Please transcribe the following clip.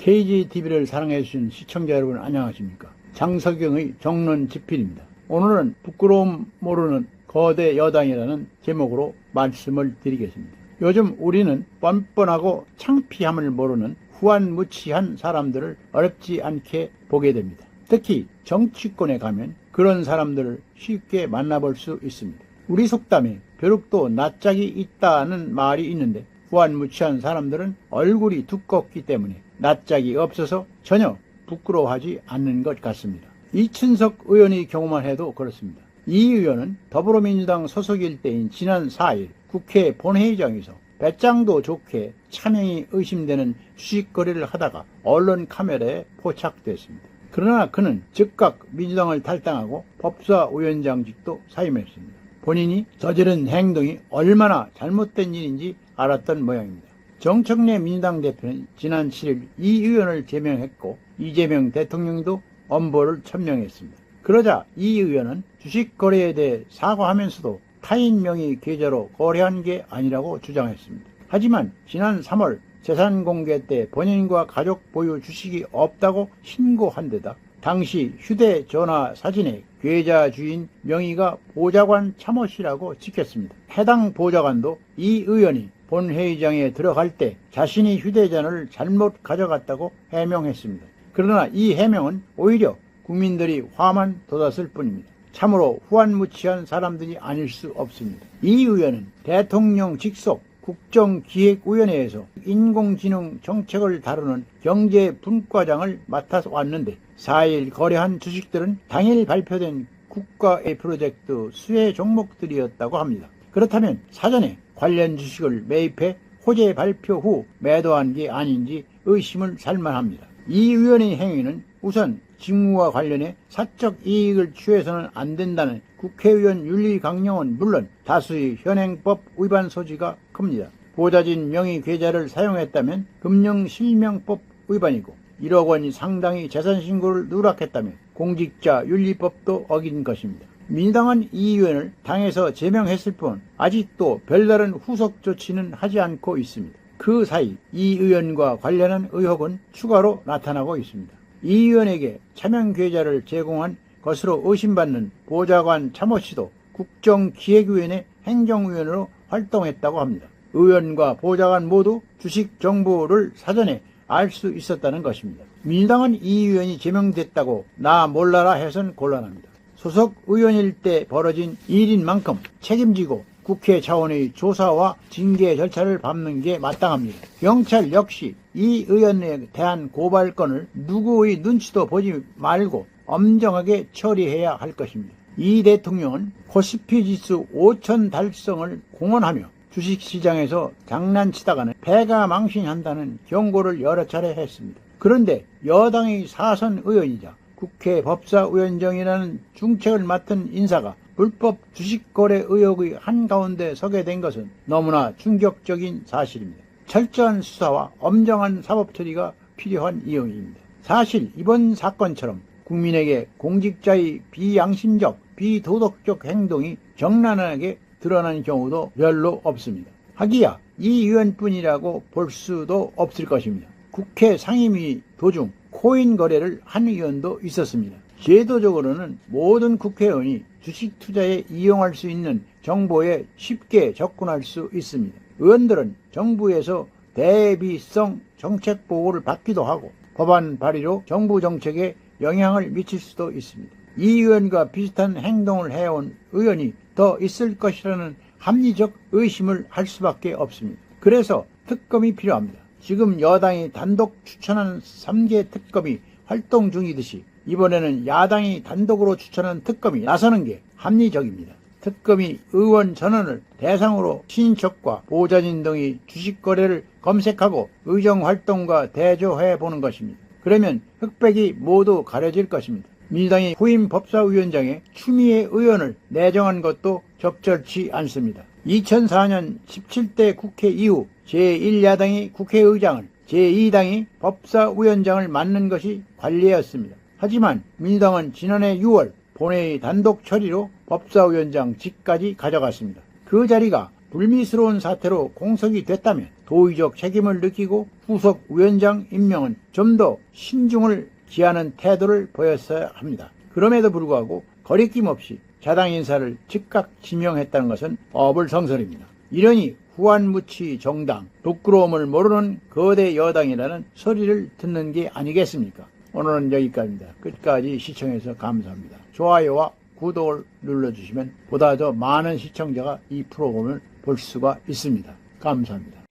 KGTV를 사랑해주신 시청자 여러분 안녕하십니까. 장석영의 정론집필입니다. 오늘은 부끄러움 모르는 거대 여당이라는 제목으로 말씀을 드리겠습니다. 요즘 우리는 뻔뻔하고 창피함을 모르는 후안무치한 사람들을 어렵지 않게 보게 됩니다. 특히 정치권에 가면 그런 사람들을 쉽게 만나볼 수 있습니다. 우리 속담에 벼룩도 낯짝이 있다는 말이 있는데 후안무치한 사람들은 얼굴이 두껍기 때문에 낯짝이 없어서 전혀 부끄러워하지 않는 것 같습니다. 이춘석 의원의 경우만 해도 그렇습니다. 이 의원은 더불어민주당 소속일 때인 지난 4일 국회 본회의장에서 배짱도 좋게 차명이 의심되는 주식 거래를 하다가 언론 카메라에 포착됐습니다. 그러나 그는 즉각 민주당을 탈당하고 법사위원장직도 사임했습니다. 본인이 저지른 행동이 얼마나 잘못된 일인지 알았던 모양입니다. 정청래 민주당 대표는 지난 7일 이 의원을 제명했고 이재명 대통령도 엄보를 천명했습니다. 그러자 이 의원은 주식 거래에 대해 사과하면서도 타인 명의 계좌로 거래한 게 아니라고 주장했습니다. 하지만 지난 3월 재산 공개 때 본인과 가족 보유 주식이 없다고 신고한 데다 당시 휴대전화 사진에 계좌 주인 명의가 보좌관 참호씨라고 찍혔습니다. 해당 보좌관도 이 의원이 본회의장에 들어갈 때 자신이 휴대전화를 잘못 가져갔다고 해명했습니다. 그러나 이 해명은 오히려 국민들이 화만 돋았을 뿐입니다. 참으로 후안무치한 사람들이 아닐 수 없습니다. 이 의원은 대통령 직속 국정기획위원회에서 인공지능 정책을 다루는 경제분과장을 맡아서 왔는데 4일 거래한 주식들은 당일 발표된 국가의 프로젝트 수혜 종목들이었다고 합니다. 그렇다면 사전에 관련 주식을 매입해 호재 발표 후 매도한 게 아닌지 의심을 살만합니다. 이 의원의 행위는 우선 직무와 관련해 사적 이익을 취해서는 안 된다는 국회의원 윤리 강령은 물론 다수의 현행법 위반 소지가 큽니다. 보좌진 명의 계좌를 사용했다면 금융실명법 위반이고 1억 원이 상당의 재산신고를 누락했다면 공직자 윤리법도 어긴 것입니다. 민주당은 이 의원을 당에서 제명했을 뿐 아직도 별다른 후속 조치는 하지 않고 있습니다. 그 사이 이 의원과 관련한 의혹은 추가로 나타나고 있습니다. 이 의원에게 차명 계좌를 제공한 것으로 의심받는 보좌관 참호씨도 국정기획위원회 행정위원으로 활동했다고 합니다. 의원과 보좌관 모두 주식 정보를 사전에 알 수 있었다는 것입니다. 민주당은 이 의원이 제명됐다고 나 몰라라 해선 곤란합니다. 소속 의원일 때 벌어진 일인 만큼 책임지고 국회 차원의 조사와 징계 절차를 밟는 게 마땅합니다. 경찰 역시 이 의원에 대한 고발건을 누구의 눈치도 보지 말고 엄정하게 처리해야 할 것입니다. 이 대통령은 코스피 지수 5천 달성을 공언하며 주식시장에서 장난치다가는 패가 망신한다는 경고를 여러 차례 했습니다. 그런데 여당의 사선 의원이자 국회 법사위원장이라는 중책을 맡은 인사가 불법 주식거래 의혹의 한가운데 서게 된 것은 너무나 충격적인 사실입니다. 철저한 수사와 엄정한 사법처리가 필요한 이유입니다. 사실 이번 사건처럼 국민에게 공직자의 비양심적, 비도덕적 행동이 적나라하게 드러난 경우도 별로 없습니다. 하기야 이 의원뿐이라고 볼 수도 없을 것입니다. 국회 상임위 도중 코인 거래를 한 의원도 있었습니다. 제도적으로는 모든 국회의원이 주식 투자에 이용할 수 있는 정보에 쉽게 접근할 수 있습니다. 의원들은 정부에서 대비성 정책 보고를 받기도 하고 법안 발의로 정부 정책에 영향을 미칠 수도 있습니다. 이 의원과 비슷한 행동을 해온 의원이 더 있을 것이라는 합리적 의심을 할 수밖에 없습니다. 그래서 특검이 필요합니다. 지금 여당이 단독 추천한 3개 특검이 활동 중이듯이 이번에는 야당이 단독으로 추천한 특검이 나서는 게 합리적입니다. 특검이 의원 전원을 대상으로 친인척과 보좌진 등의 주식 거래를 검색하고 의정활동과 대조해보는 것입니다. 그러면 흑백이 모두 가려질 것입니다. 민주당이 후임 법사위원장에 추미애 의원을 내정한 것도 적절치 않습니다. 2004년 17대 국회 이후 제1야당이 국회의장을, 제2당이 법사위원장을 맡는 것이 관례였습니다. 하지만 민주당은 지난해 6월 본회의 단독 처리로 법사위원장직까지 가져갔습니다. 그 자리가 불미스러운 사태로 공석이 됐다면 도의적 책임을 느끼고 후속 위원장 임명은 좀 더 신중을 기하는 태도를 보였어야 합니다. 그럼에도 불구하고 거리낌 없이 자당 인사를 즉각 지명했다는 것은 어불성설입니다. 이러니 후한무치 정당, 부끄러움을 모르는 거대 여당이라는 소리를 듣는 게 아니겠습니까? 오늘은 여기까지입니다. 끝까지 시청해서 감사합니다. 좋아요와 구독을 눌러주시면 보다 더 많은 시청자가 이 프로그램을 볼 수가 있습니다. 감사합니다.